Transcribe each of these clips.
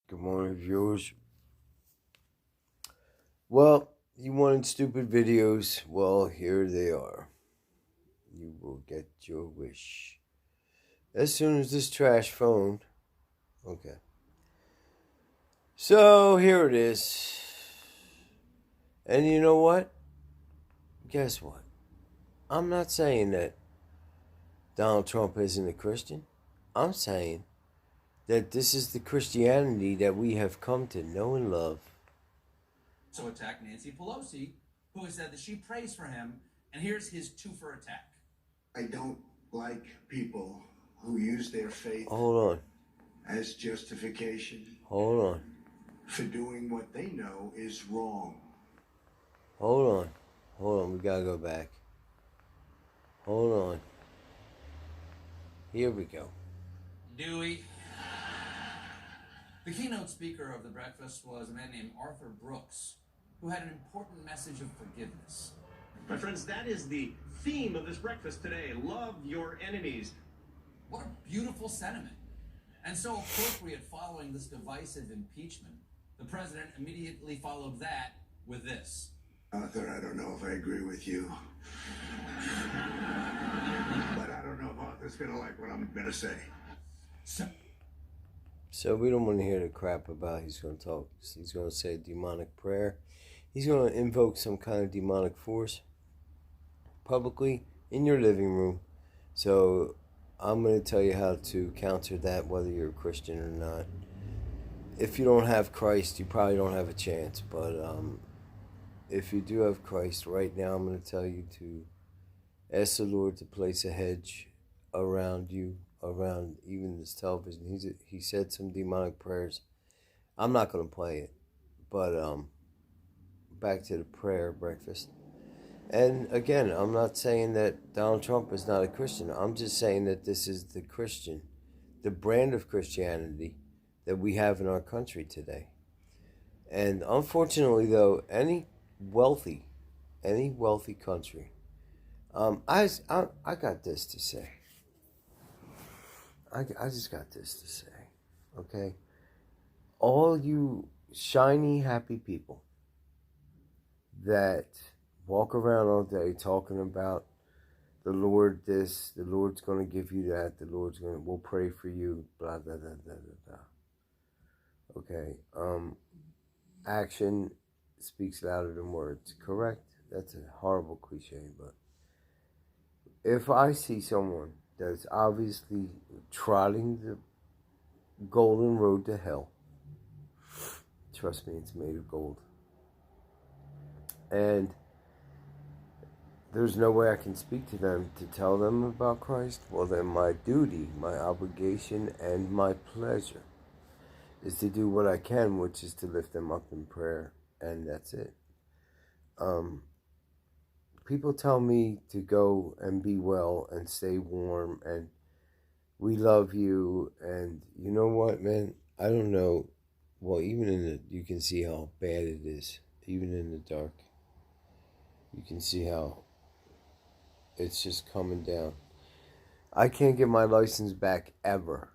Good morning, viewers. Well, you wanted stupid videos. Well, here they are. You will get your wish. As soon as this trash phone. Okay. So, here it is. And you know what? Guess what? I'm not saying that Donald Trump isn't a Christian. I'm saying that this is the Christianity that we have come to know and love. So attacked Nancy Pelosi, who has said that she prays for him, and here's his two-for attack. I don't like people who use their faith Hold on. as justification Hold on. for doing what they know is wrong. Hold on. Hold on. We gotta go back. Hold on. Here we go. Dewey. The keynote speaker of the breakfast was a man named Arthur Brooks, who had an important message of forgiveness. My friends, that is the theme of this breakfast today. Love your enemies. What a beautiful sentiment. And so appropriate following this divisive impeachment. The president immediately followed that with this. Arthur, I don't know if I agree with you. But I don't know if Arthur's going to like what I'm going to say. So we don't want to hear the crap about he's going to talk. He's going to say a demonic prayer. He's going to invoke some kind of demonic force publicly in your living room. So I'm going to tell you how to counter that, whether you're a Christian or not. If you don't have Christ, you probably don't have a chance. But if you do have Christ, right now I'm going to tell you to ask the Lord to place a hedge around you, around even this television. He said some demonic prayers. I'm not going to play it, but back to the prayer breakfast. And again, I'm not saying that Donald Trump is not a Christian. I'm just saying that this is the Christian, the brand of Christianity that we have in our country today. And unfortunately, though, any wealthy country, I got this to say. I just got this to say, okay? All you shiny, happy people that walk around all day talking about the Lord this, the Lord's going to give you that, we'll pray for you, blah, blah, blah, blah, blah, blah. Okay, action speaks louder than words, correct? That's a horrible cliche, but if I see someone that's obviously trotting the golden road to hell, trust me, it's made of gold, and there's no way I can speak to them to tell them about Christ, well then my duty, my obligation, and my pleasure is to do what I can, which is to lift them up in prayer, and that's it. People tell me to go and be well and stay warm and we love you, and you know what, man? I don't know. Well, you can see how bad it is, even in the dark. You can see how it's just coming down. I can't get my license back ever.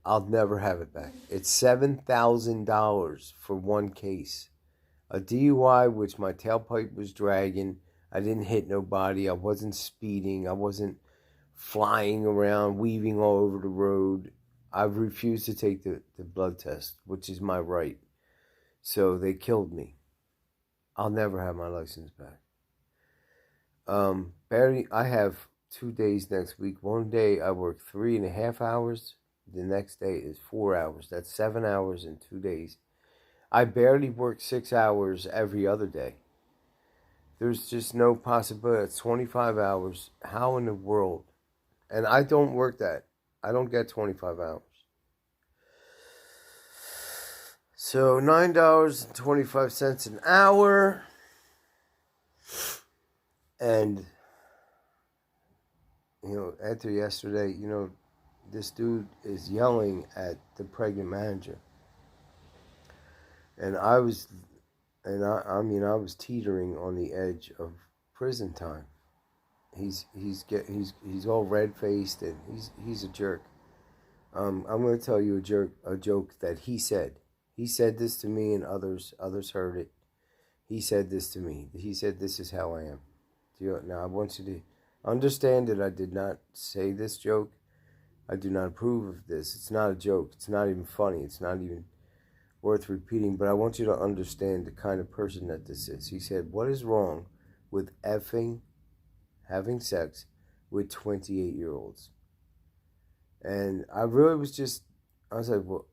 I'll never have it back. It's $7,000 for one case. A DUI, which my tailpipe was dragging. I didn't hit nobody. I wasn't speeding. I wasn't flying around, weaving all over the road. I've refused to take the blood test, which is my right. So they killed me. I'll never have my license back. Barely, I have 2 days next week. One day I work 3.5 hours. The next day is 4 hours. That's 7 hours in 2 days. I barely work 6 hours every other day. There's just no possibility. It's 25 hours. How in the world? And I don't work that. I don't get 25 hours. So $9.25 an hour. And, after yesterday, this dude is yelling at the pregnant manager. And I was teetering on the edge of prison time. He's all red faced and he's a jerk. I'm going to tell you a joke that he said. He said this to me, and others heard it. He said this to me. He said, "This is how I am." Now, I want you to understand that I did not say this joke. I do not approve of this. It's not a joke. It's not even funny. It's not even worth repeating. But I want you to understand the kind of person that this is. He said, "What is wrong with having sex with 28-year-olds?" And I really I was like, well,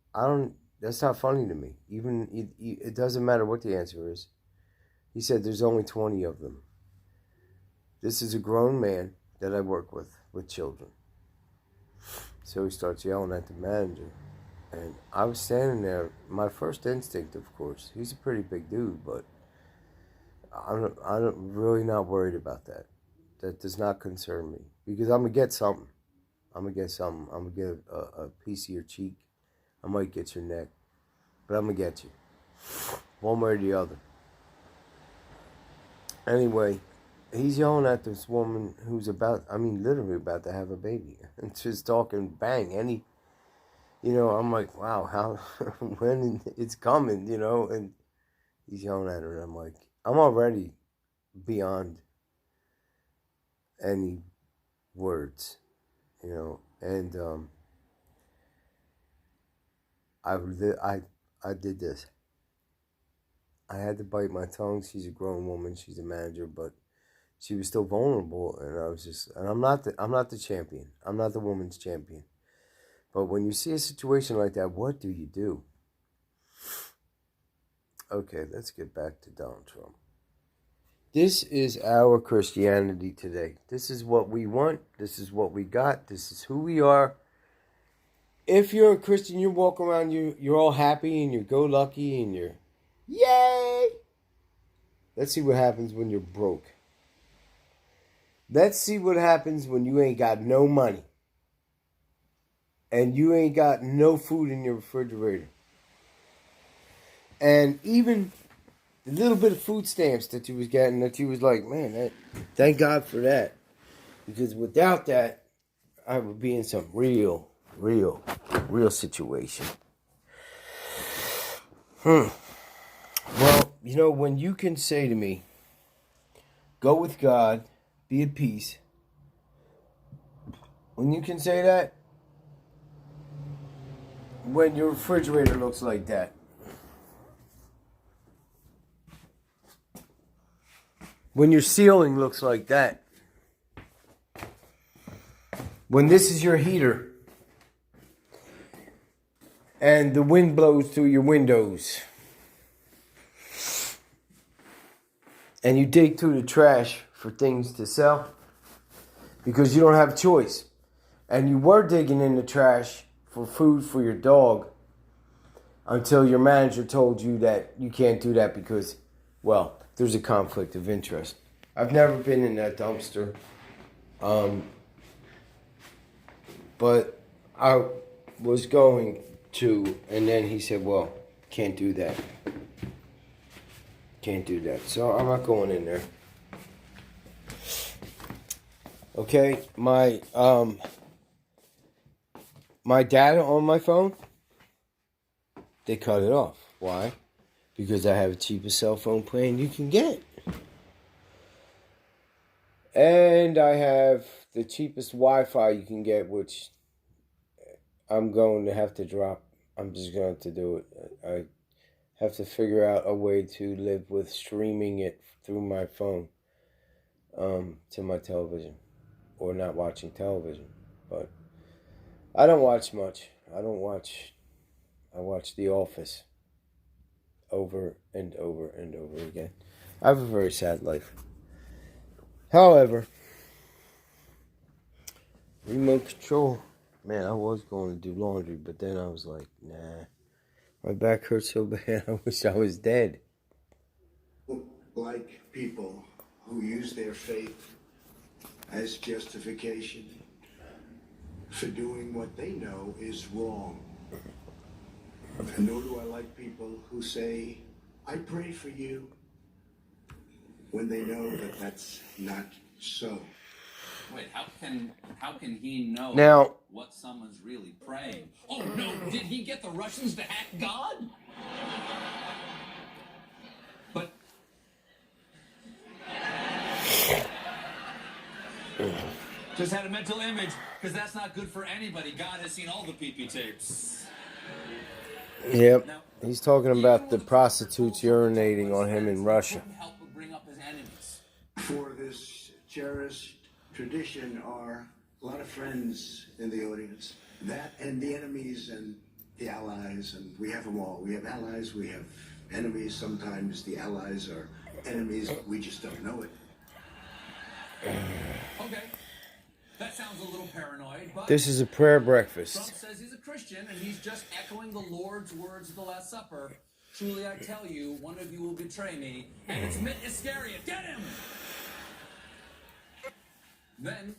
that's not funny to me. Even, it doesn't matter what the answer is. He said, there's only 20 of them. This is a grown man that I work with children. So he starts yelling at the manager. And I was standing there. My first instinct, of course, he's a pretty big dude, but I'm really not worried about that. That does not concern me. Because I'm going to get something. I'm going to get a piece of your cheek. I might get your neck. But I'm going to get you. One way or the other. Anyway, he's yelling at this woman who's literally about to have a baby. And just talking bang. I'm like, wow, how, when it's coming, and he's yelling at her. And I'm like, I'm already beyond any words, and I did this. I had to bite my tongue. She's a grown woman. She's a manager, but she was still vulnerable, and I'm not the champion. I'm not the woman's champion. But when you see a situation like that, what do you do? Okay, let's get back to Donald Trump. This is our Christianity today. This is what we want. This is what we got. This is who we are. If you're a Christian, you walk around, you're all happy and you're go-lucky and you're, yay! Let's see what happens when you're broke. Let's see what happens when you ain't got no money. And you ain't got no food in your refrigerator. And even the little bit of food stamps that you was getting, that you was like, man, thank God for that. Because without that, I would be in some real situation. Well, when you can say to me, go with God, be at peace. When you can say that, when your refrigerator looks like that, when your ceiling looks like that, when this is your heater, and the wind blows through your windows, and you dig through the trash for things to sell, because you don't have a choice, and you were digging in the trash for food for your dog until your manager told you that you can't do that because, well, there's a conflict of interest. I've never been in that dumpster, but I was going to, and then he said, well, can't do that. Can't do that. So I'm not going in there. Okay, my data on my phone, they cut it off. Why? Because I have the cheapest cell phone plan you can get. And I have the cheapest Wi-Fi you can get, which I'm going to have to drop. I'm just going to have to do it. I have to figure out a way to live with streaming it through my phone to my television. Or not watching television. But I don't watch much. I watch The Office over and over and over again. I have a very sad life. However, remote control. Man, I was going to do laundry, but then I was like, nah. My back hurts so bad, I wish I was dead. Like people who use their faith as justification for doing what they know is wrong. And nor do I like people who say, I pray for you, when they know that that's not so. Wait, how can he know Now, what someone's really praying? Oh no, did he get the Russians to hack God? Just had a mental image, because that's not good for anybody. God has seen all the PP tapes. Yep. Now, He's talking about the prostitutes urinating on him in Russia. couldn't help but bring up his enemies. For this cherished tradition are a lot of friends in the audience. That and the enemies and the allies, and we have them all. We have allies, we have enemies. Sometimes the allies are enemies, but we just don't know it. Okay. That sounds a little paranoid, but This is a prayer Trump breakfast. says he's a Christian, and he's just echoing the Lord's words of the Last Supper. Truly I tell you, one of you will betray me, and it's Mitt Iscariot. Get him! Then,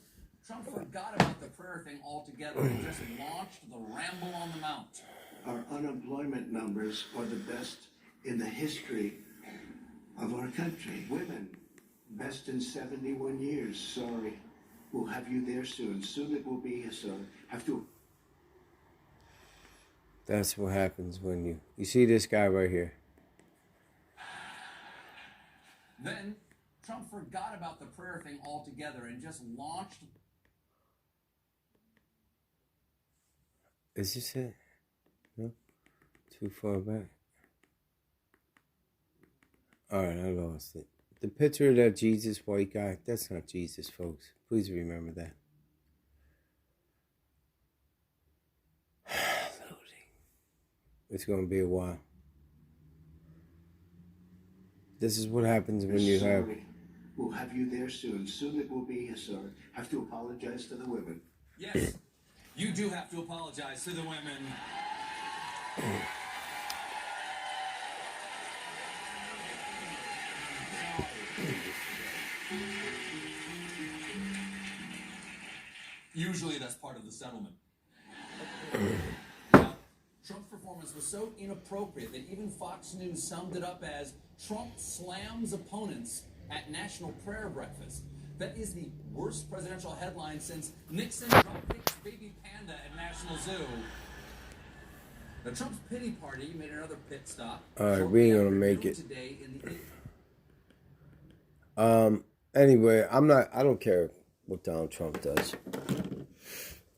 Trump forgot about the prayer thing altogether and just launched the Ramble on the Mount. Our unemployment numbers are the best in the history of our country. Women, best in 71 years. Sorry. We'll have you there soon. Soon it will be here, sir. Have to. That's what happens when you see this guy right here. Then, Trump forgot about the prayer thing altogether and just launched. Is this it? No? Too far back. Alright, I lost it. The picture of that Jesus white guy, that's not Jesus, folks. Please remember that. Loading. It's going to be a while. This is what happens when you have... Sorry. We'll have you there soon. Soon it will be here, sir. Have to apologize to the women. Yes, you do have to apologize to the women. Usually that's part of the settlement. Now, Trump's performance was so inappropriate that even Fox News summed it up as Trump slams opponents at National Prayer Breakfast. That is the worst presidential headline since Nixon kicks baby panda at National Zoo. The Trump's pity party made another pit stop. All right, we ain't gonna make it. Today in the Anyway, I don't care what Donald Trump does.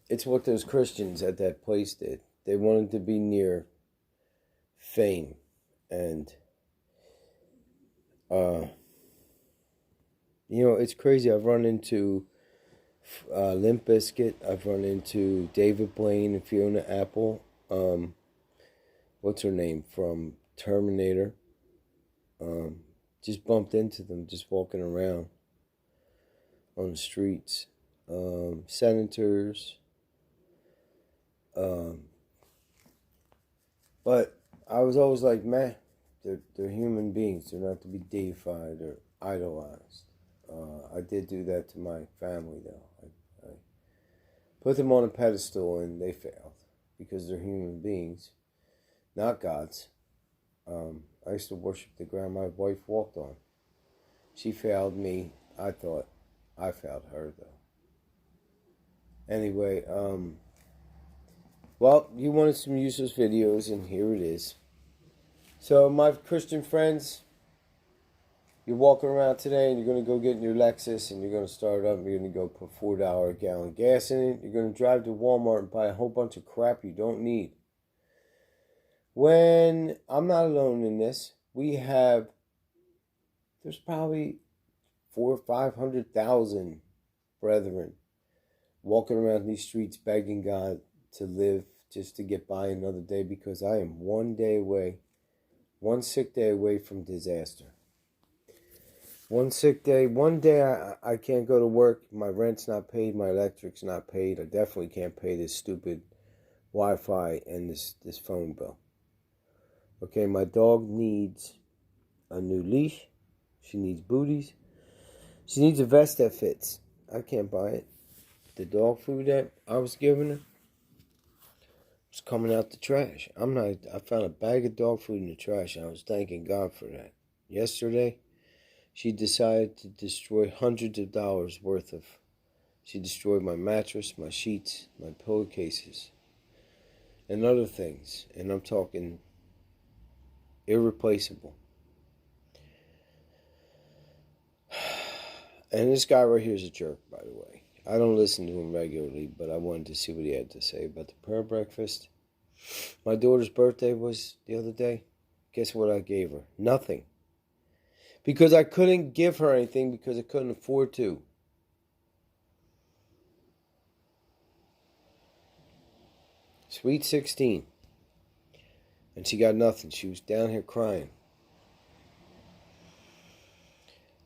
It's what those Christians at that place did. They wanted to be near fame. And, it's crazy. I've run into Limp Bizkit. I've run into David Blaine and Fiona Apple. What's her name? From Terminator. Just bumped into them just walking around on the streets. Senators. But I was always like, man, they're human beings. They're not to be deified or idolized. I did do that to my family, though. I put them on a pedestal, and they failed because they're human beings, not gods. I used to worship the ground my wife walked on. She failed me. I thought I failed her, though. Anyway, well, you wanted some useless videos, and here it is. So, my Christian friends, you're walking around today, and you're going to go get in your Lexus, and you're going to start up, and you're going to go put $4 a gallon gas in it. You're going to drive to Walmart and buy a whole bunch of crap you don't need. When I'm not alone in this, there's probably 400,000 or 500,000 brethren walking around these streets begging God to live just to get by another day, because I am one sick day away from disaster. One day I can't go to work, my rent's not paid, my electric's not paid, I definitely can't pay this stupid Wi-Fi and this phone bill. Okay, my dog needs a new leash, she needs booties, she needs a vest that fits. I can't buy it. The dog food that I was giving her was coming out the trash. I found a bag of dog food in the trash, and I was thanking God for that. Yesterday, she decided to destroy hundreds of dollars worth of. She destroyed my mattress, my sheets, my pillowcases, and other things. And I'm talking irreplaceable. And this guy right here is a jerk, by the way. I don't listen to him regularly, but I wanted to see what he had to say about the prayer breakfast. My daughter's birthday was the other day. Guess what I gave her? Nothing. Because I couldn't give her anything because I couldn't afford to. Sweet 16. And she got nothing. She was down here crying.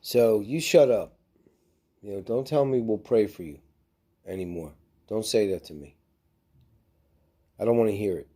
So you shut up. Don't tell me we'll pray for you anymore. Don't say that to me. I don't want to hear it.